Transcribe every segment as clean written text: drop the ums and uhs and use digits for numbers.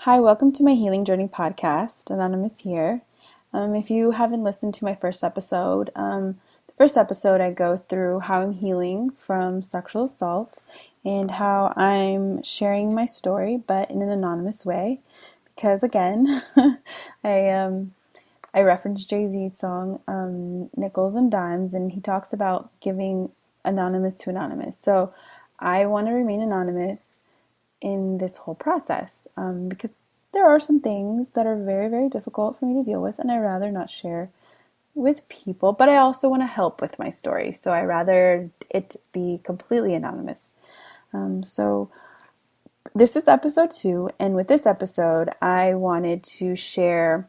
Hi, welcome to my Healing Journey podcast. Anonymous here. If you haven't listened to my first episode, the first episode I go through how I'm healing from sexual assault and how I'm sharing my story, but in an anonymous way. Because again, I I referenced Jay-Z's song "Nickels and Dimes," and he talks about giving anonymous to anonymous. So I want to remain anonymous in this whole process because there are some things that are very, very difficult for me to deal with, and I rather not share with people. But I also want to help with my story, so I rather it be completely anonymous. So this is episode 2, and with this episode, I wanted to share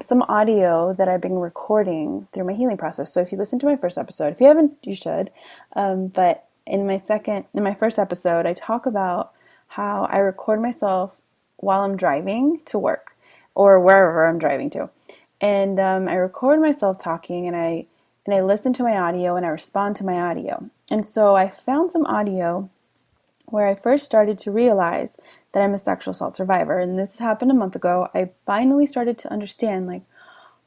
some audio that I've been recording through my healing process. So if you listen to my first episode, if you haven't, you should. But in my first episode, I talk about how I record myself while I'm driving to work or wherever I'm driving to, and I record myself talking, and I listen to my audio and I respond to my audio. And so I found some audio where I first started to realize that I'm a sexual assault survivor. And this happened a month ago. I finally started to understand, like,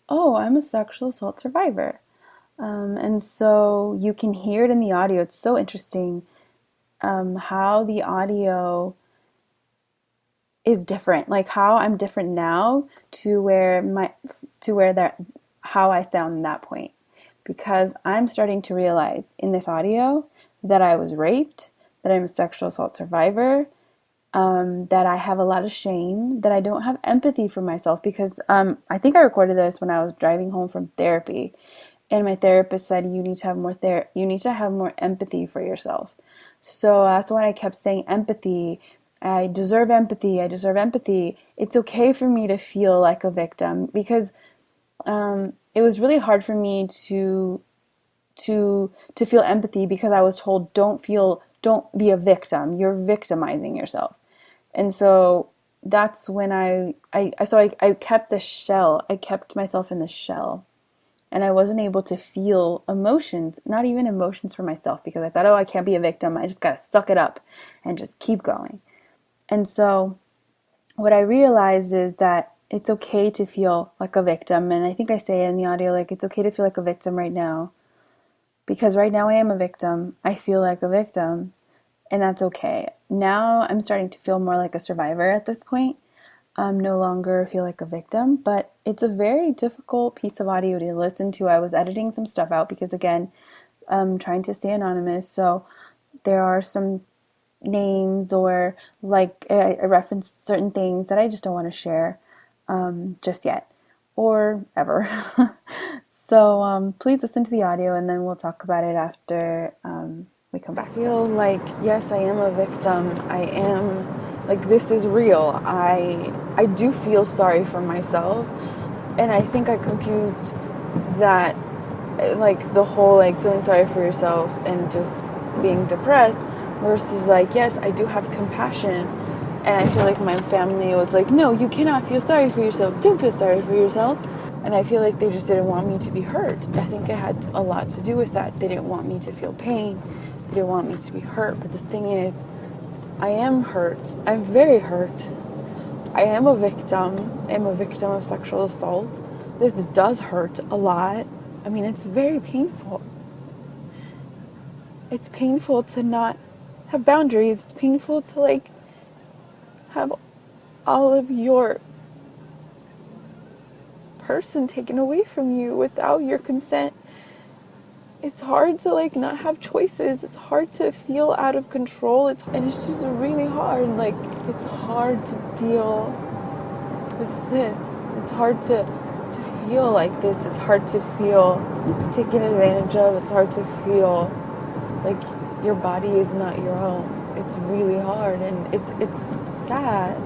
oh, I'm a sexual assault survivor. And so you can hear it in the audio. It's so interesting how the audio is different, like how I'm different now to where how I sound in that point, because I'm starting to realize in this audio that I was raped, that I'm a sexual assault survivor, that I have a lot of shame, that I don't have empathy for myself because I think I recorded this when I was driving home from therapy, and my therapist said you need to have more empathy for yourself. So that's why I kept saying empathy. I deserve empathy. I deserve empathy. It's okay for me to feel like a victim because it was really hard for me to feel empathy because I was told don't be a victim. You're victimizing yourself. And so that's when I kept the shell. I kept myself in the shell. And I wasn't able to feel emotions, not even emotions for myself, because I thought, oh, I can't be a victim. I just got to suck it up and just keep going. And so what I realized is that it's okay to feel like a victim. And I think I say in the audio, like, it's okay to feel like a victim right now. Because right now I am a victim. I feel like a victim. And that's okay. Now I'm starting to feel more like a survivor at this point. I'm no longer feel like a victim, but it's a very difficult piece of audio to listen to. I was editing some stuff out because, again, I'm trying to stay anonymous. So there are some names or like I reference certain things that I just don't want to share just yet or ever. So please listen to the audio and then we'll talk about it after we come back. I feel like, yes, I am a victim. I am, like, this is real. I do feel sorry for myself, and I think I confused that, like, the whole, like, feeling sorry for yourself and just being depressed versus, like, yes, I do have compassion. And I feel like my family was like, no, you cannot feel sorry for yourself. Don't feel sorry for yourself. And I feel like they just didn't want me to be hurt. I think it had a lot to do with that. They didn't want me to feel pain. They didn't want me to be hurt. But the thing is, I am hurt. I'm very hurt. I am a victim. I'm a victim of sexual assault. This does hurt a lot. I mean, it's very painful. It's painful to not have boundaries. It's painful to, like, have all of your person taken away from you without your consent. It's hard to, like, not have choices. It's hard to feel out of control. And it's just really hard. Like, it's hard to deal with this. It's hard to feel like this. It's hard to feel taken advantage of. It's hard to feel like your body is not your own. It's really hard, and it's sad.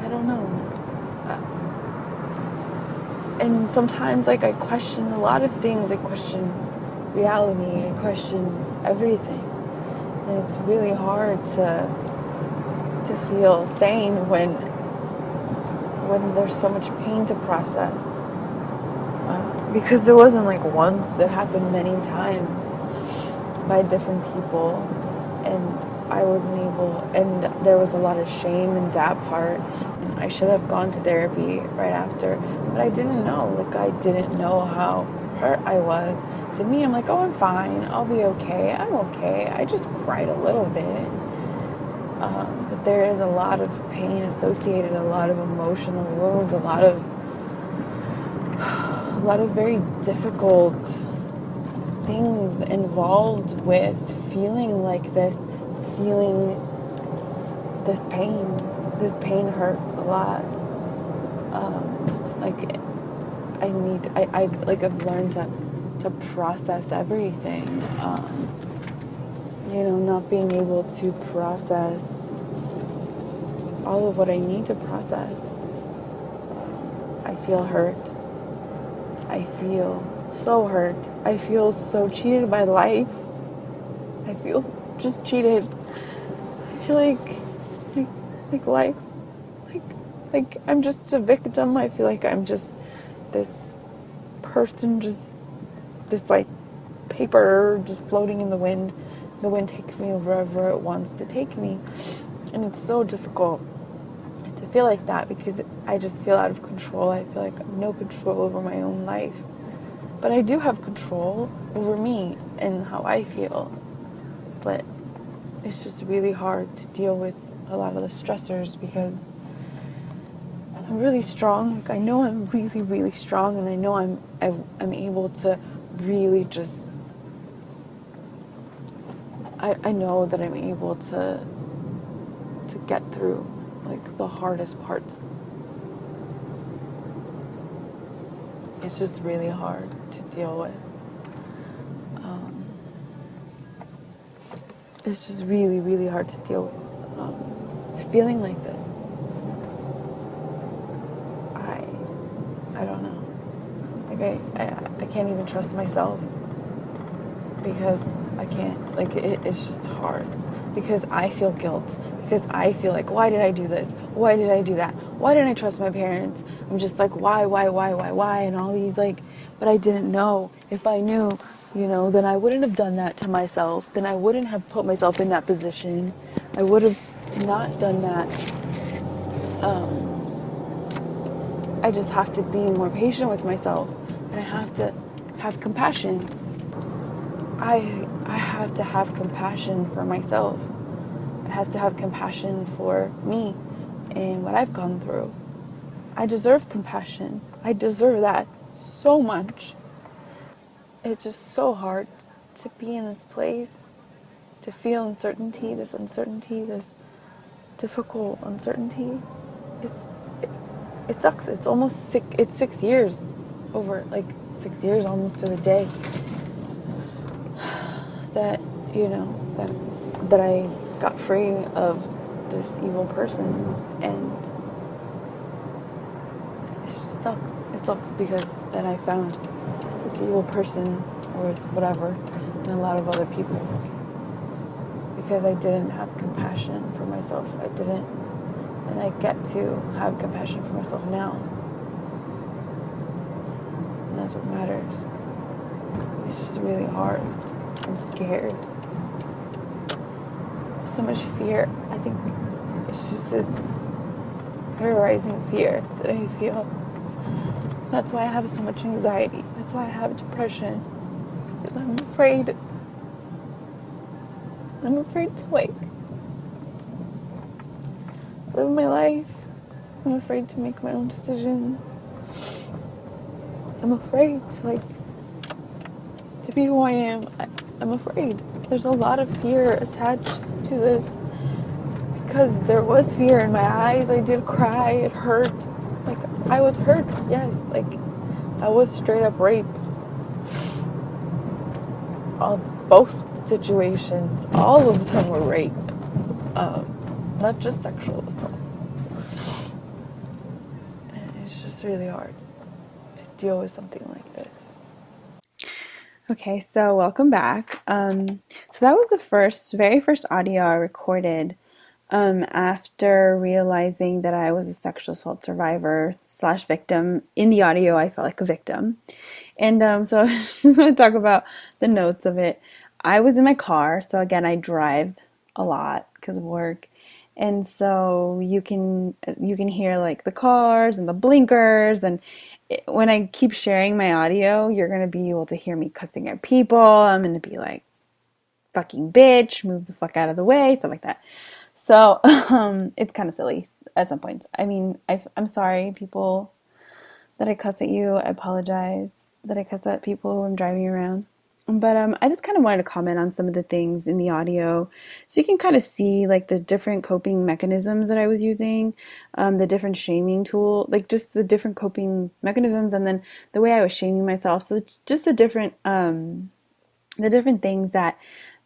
I don't know. And sometimes, like, I question a lot of things. I question reality. I question everything. And it's really hard to feel sane when there's so much pain to process. Because it wasn't like once, it happened many times by different people. And I wasn't able, and there was a lot of shame in that part. I should have gone to therapy right after, but I didn't know. Like, I didn't know how hurt I was. To me, I'm like, oh, I'm fine. I'll be okay. I'm okay. I just cried a little bit. But there is a lot of pain associated, a lot of emotional wounds, a lot of very difficult things involved with feeling like this, feeling this pain. This pain hurts a lot. Like I've learned to process everything. Not being able to process all of what I need to process. I feel hurt. I feel so hurt. I feel so cheated by life. I feel just cheated. I feel like life, like, like I'm just a victim. I feel like I'm just this person, just this like paper just floating in the wind. The wind takes me wherever it wants to take me. And it's so difficult to feel like that because I just feel out of control. I feel like I have no control over my own life. But I do have control over me and how I feel. But it's just really hard to deal with a lot of the stressors because I'm really strong. Like, I know I'm really, really strong, and I know I'm able to really just. I know that I'm able to get through like the hardest parts. It's just really hard to deal with. It's just really, really hard to deal with feeling like this. I don't know. Like I can't even trust myself because I can't. Like it's just hard because I feel guilt. Because I feel like, why did I do this? Why did I do that? Why didn't I trust my parents? I'm just like, why, and all these like. But I didn't know. If I knew, then I wouldn't have done that to myself. Then I wouldn't have put myself in that position. I would have not done that. I just have to be more patient with myself, and I have to have compassion. I have to have compassion for myself. I have to have compassion for me and what I've gone through. I deserve compassion. I deserve that so much. It's just so hard to be in this place, to feel uncertainty, this difficult uncertainty. It sucks. It's almost sick. It's 6 years, over like 6 years almost to the day that that I got free of this evil person, and it just sucks. It sucks because then I found this evil person or whatever and a lot of other people because I didn't have compassion for myself. I didn't, and I get to have compassion for myself now, and that's what matters. It's just really hard. I'm scared. So much fear. I think it's just this terrorizing fear that I feel. That's why I have so much anxiety. That's why I have depression. Because I'm afraid. I'm afraid to live my life. I'm afraid to make my own decisions. I'm afraid to be who I am. I'm afraid. There's a lot of fear attached to this because there was fear in my eyes. I did cry. It hurt. Like, I was hurt. Yes. Like, I was straight up raped. Both situations, all of them were rape. Not just sexual assault. And it's just really hard to deal with something like this. Okay, so welcome back. So that was the very first audio I recorded after realizing that I was a sexual assault survivor / victim. In the audio, I felt like a victim. And so I just want to talk about the notes of it. I was in my car, so again, I drive a lot because of work. And so you can hear like the cars and the blinkers, and when I keep sharing my audio, you're going to be able to hear me cussing at people. I'm going to be like, fucking bitch, move the fuck out of the way, stuff like that. So it's kind of silly at some points. I mean, I'm sorry, people, that I cuss at you. I apologize that I cuss at people when I'm driving around. But I just kind of wanted to comment on some of the things in the audio so you can kind of see like the different coping mechanisms that I was using, the different shaming tool, like just the different coping mechanisms, and then the way I was shaming myself. So it's just the different things that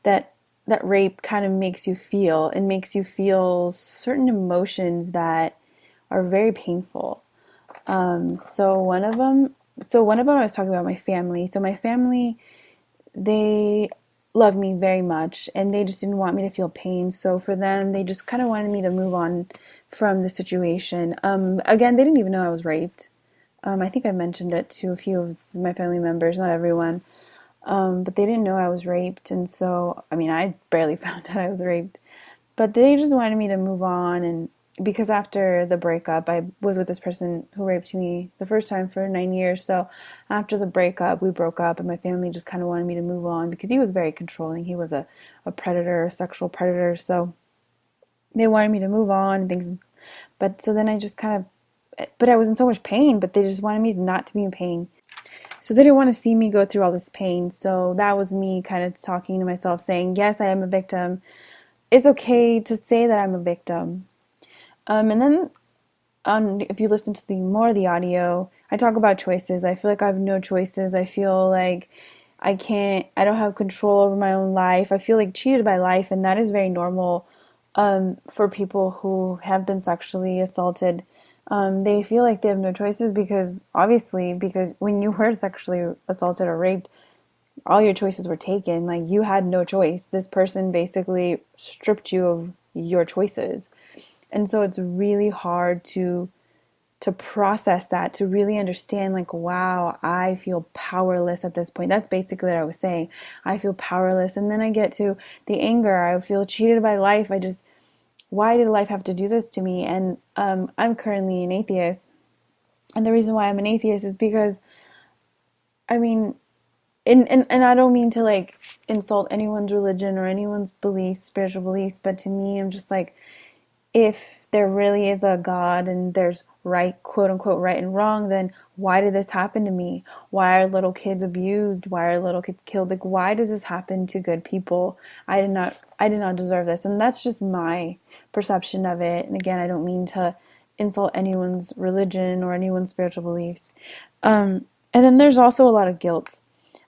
that rape kind of makes you feel. It makes you feel certain emotions that are very painful. So one of them I was talking about my family. So my family, they love me very much and they just didn't want me to feel pain. So for them, they just kind of wanted me to move on from the situation. Again, they didn't even know I was raped. I think I mentioned it to a few of my family members, not everyone. But they didn't know I was raped. And so, I mean, I barely found out I was raped. But they just wanted me to move on. And because after the breakup, I was with this person who raped me the first time for 9 years. So after the breakup, we broke up, and my family just kind of wanted me to move on because he was very controlling. He was a predator, a sexual predator. So they wanted me to move on and things. But so then I just kind of, but I was in so much pain, but they just wanted me not to be in pain. So they didn't want to see me go through all this pain. So that was me kind of talking to myself, saying, yes, I am a victim. It's okay to say that I'm a victim. And then if you listen to the more of the audio, I talk about choices. I feel like I have no choices. I feel like I don't have control over my own life. I feel like cheated by life, and that is very normal for people who have been sexually assaulted. They feel like they have no choices because, obviously, because when you were sexually assaulted or raped, all your choices were taken. Like, you had no choice. This person basically stripped you of your choices. And so it's really hard to process that, to really understand, like, wow, I feel powerless at this point. That's basically what I was saying. I feel powerless. And then I get to the anger. I feel cheated by life. Why did life have to do this to me? And I'm currently an atheist. And the reason why I'm an atheist is because, I mean, and I don't mean to like insult anyone's religion or anyone's beliefs, spiritual beliefs, but to me, I'm just like, if there really is a God and there's right, quote unquote, right and wrong, then why did this happen to me? Why are little kids abused? Why are little kids killed? Like, why does this happen to good people? I did not deserve this. And that's just my perception of it. And again, I don't mean to insult anyone's religion or anyone's spiritual beliefs. And then there's also a lot of guilt.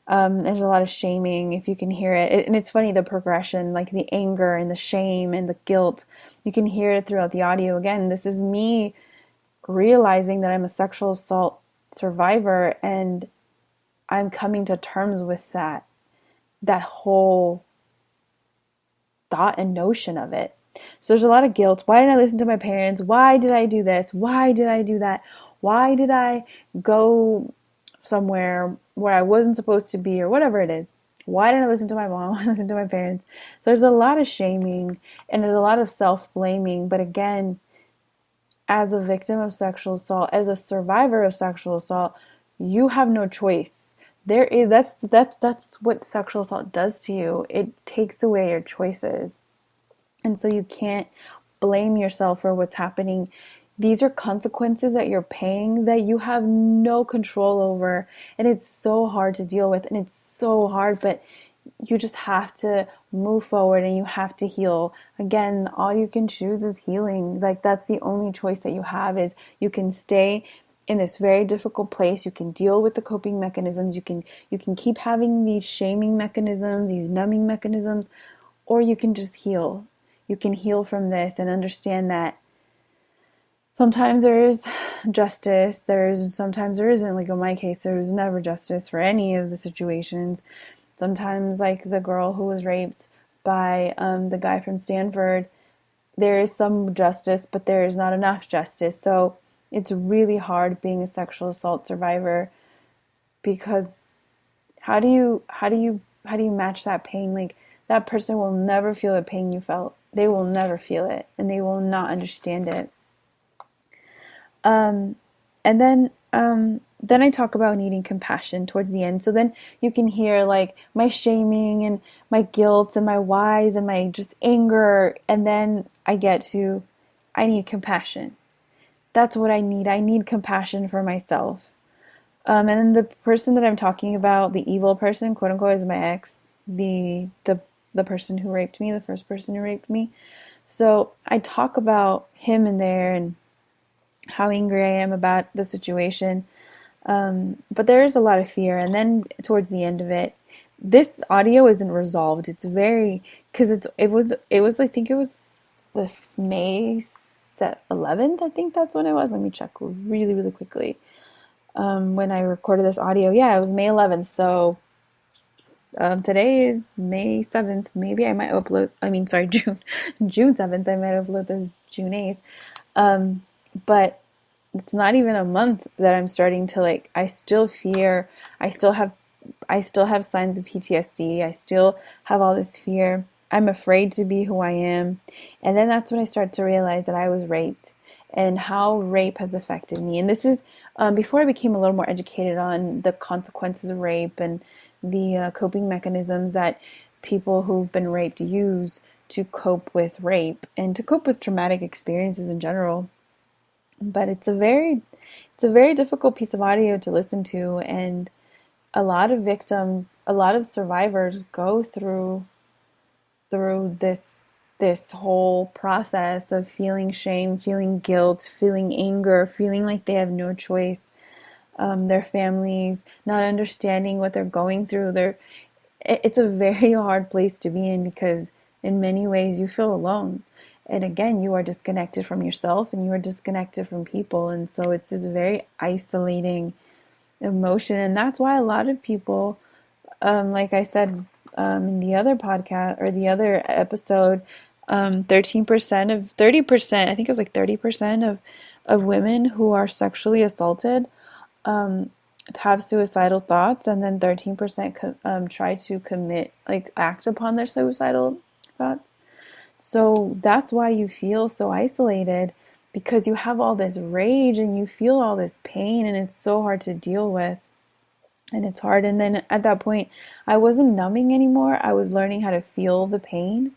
There's a lot of shaming, if you can hear it. And it's funny, the progression, like the anger and the shame and the guilt. You can hear it throughout the audio. Again, this is me realizing that I'm a sexual assault survivor, and I'm coming to terms with that whole thought and notion of it. So there's a lot of guilt. Why didn't I listen to my parents? Why did I do this? Why did I do that? Why did I go somewhere where I wasn't supposed to be, or whatever it is? Why didn't I listen to my mom? Why didn't I listen to my parents? So there's a lot of shaming and there's a lot of self-blaming. But again, as a victim of sexual assault, as a survivor of sexual assault, you have no choice. There is that's what sexual assault does to you. It takes away your choices. And so you can't blame yourself for what's happening. These are consequences that you're paying that you have no control over. And it's so hard to deal with. And it's so hard, but you just have to move forward and you have to heal. Again, all you can choose is healing. Like, that's the only choice that you have, is you can stay in this very difficult place. You can deal with the coping mechanisms. You can keep having these shaming mechanisms, these numbing mechanisms, or you can just heal. You can heal from this and understand that sometimes there is justice, sometimes there isn't. Like in my case, there was never justice for any of the situations. Sometimes, like the girl who was raped by the guy from Stanford, there is some justice, but there is not enough justice. So it's really hard being a sexual assault survivor, because how do you match that pain? Like, that person will never feel the pain you felt. They will never feel it, and they will not understand it. Um, and then I talk about needing compassion towards the end. So then you can hear like my shaming and my guilt and my whys and my just anger. And then I get to, I need compassion. That's what I need. I need compassion for myself. And then the person that I'm talking about, the evil person, quote unquote, is my ex, the person who raped me, the first person who raped me. So I talk about him in there and how angry I am about the situation. But there is a lot of fear. And then towards the end of it, this audio isn't resolved. It's very, because it was I think it was the May 11th. I think that's when it was. Let me check really, really quickly. When I recorded this audio, yeah, it was May 11th. So today is May 7th. Maybe I might upload, June 7th. I might upload this June 8th. But it's not even a month that I'm starting to like, I still fear, I still have signs of PTSD. I still have all this fear. I'm afraid to be who I am. And then that's when I start to realize that I was raped and how rape has affected me. And this is before I became a little more educated on the consequences of rape and the coping mechanisms that people who've been raped use to cope with rape and to cope with traumatic experiences in general. But it's a very difficult piece of audio to listen to, and a lot of victims, a lot of survivors go through this whole process of feeling shame, feeling guilt, feeling anger, feeling like they have no choice. Their families not understanding what they're going through. It's a very hard place to be in because in many ways you feel alone. And again, you are disconnected from yourself and you are disconnected from people. And so it's this very isolating emotion. And that's why a lot of people, like I said in the other podcast or the other episode, 13% of 30%, I think it was like 30% of women who are sexually assaulted have suicidal thoughts, and then 13% try to commit, like act upon their suicidal thoughts. So that's why you feel so isolated, because you have all this rage and you feel all this pain, and it's so hard to deal with. And it's hard. And then at that point, I wasn't numbing anymore. I was learning how to feel the pain.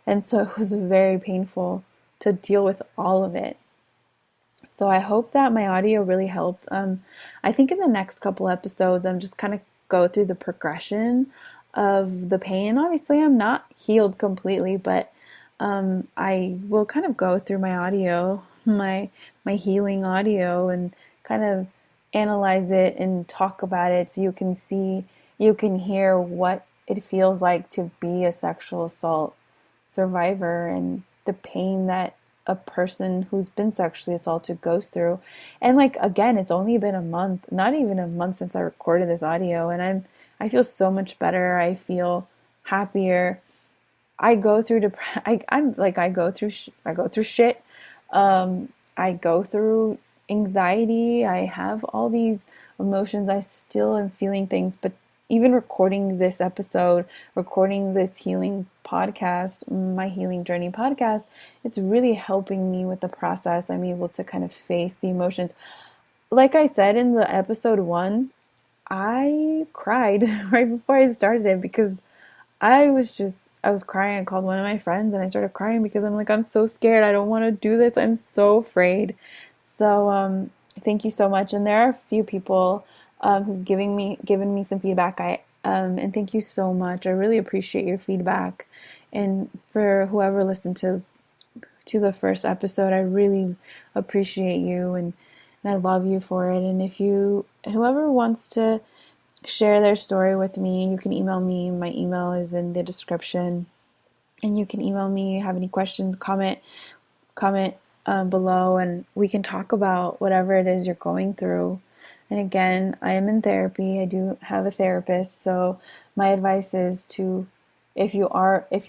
And so it was very painful to deal with all of it. So I hope that my audio really helped. I think in the next couple episodes, I'm just kind of go through the progression of the pain. Obviously, I'm not healed completely, but I will kind of go through my audio, my healing audio, and kind of analyze it and talk about it so you can hear what it feels like to be a sexual assault survivor and the pain that a person who's been sexually assaulted goes through. And like again, it's only been a month, not even a month since I recorded this audio, and I feel so much better. I feel happier. I go through I go through shit. I go through anxiety. I have all these emotions. I still am feeling things, but even recording this episode, recording this healing podcast, my healing journey podcast, it's really helping me with the process. I'm able to kind of face the emotions. Like I said in the episode 1, I cried right before I started it because I was crying. I called one of my friends and I started crying because I'm like, I'm so scared. I don't want to do this. I'm so afraid. So, thank you so much. And there are a few people who've given me some feedback. And thank you so much. I really appreciate your feedback. And for whoever listened to the first episode, I really appreciate you and I love you for it. And whoever wants to share their story with me, you can email me. My email is in the description. And you can email me, have any questions, comment below, and we can talk about whatever it is you're going through. And again, I am in therapy. I do have a therapist. So my advice is if you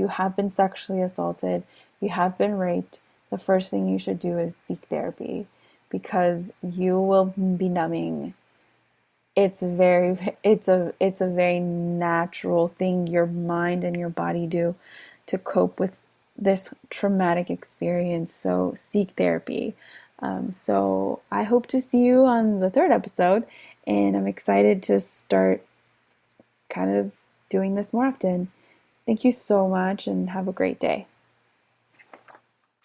have been sexually assaulted, if you have been raped, the first thing you should do is seek therapy, because you will be numbing it's a very natural thing your mind and your body do to cope with this traumatic experience. So seek therapy. So I hope to see you on the third episode, and I'm excited to start kind of doing this more often. Thank you so much and have a great day.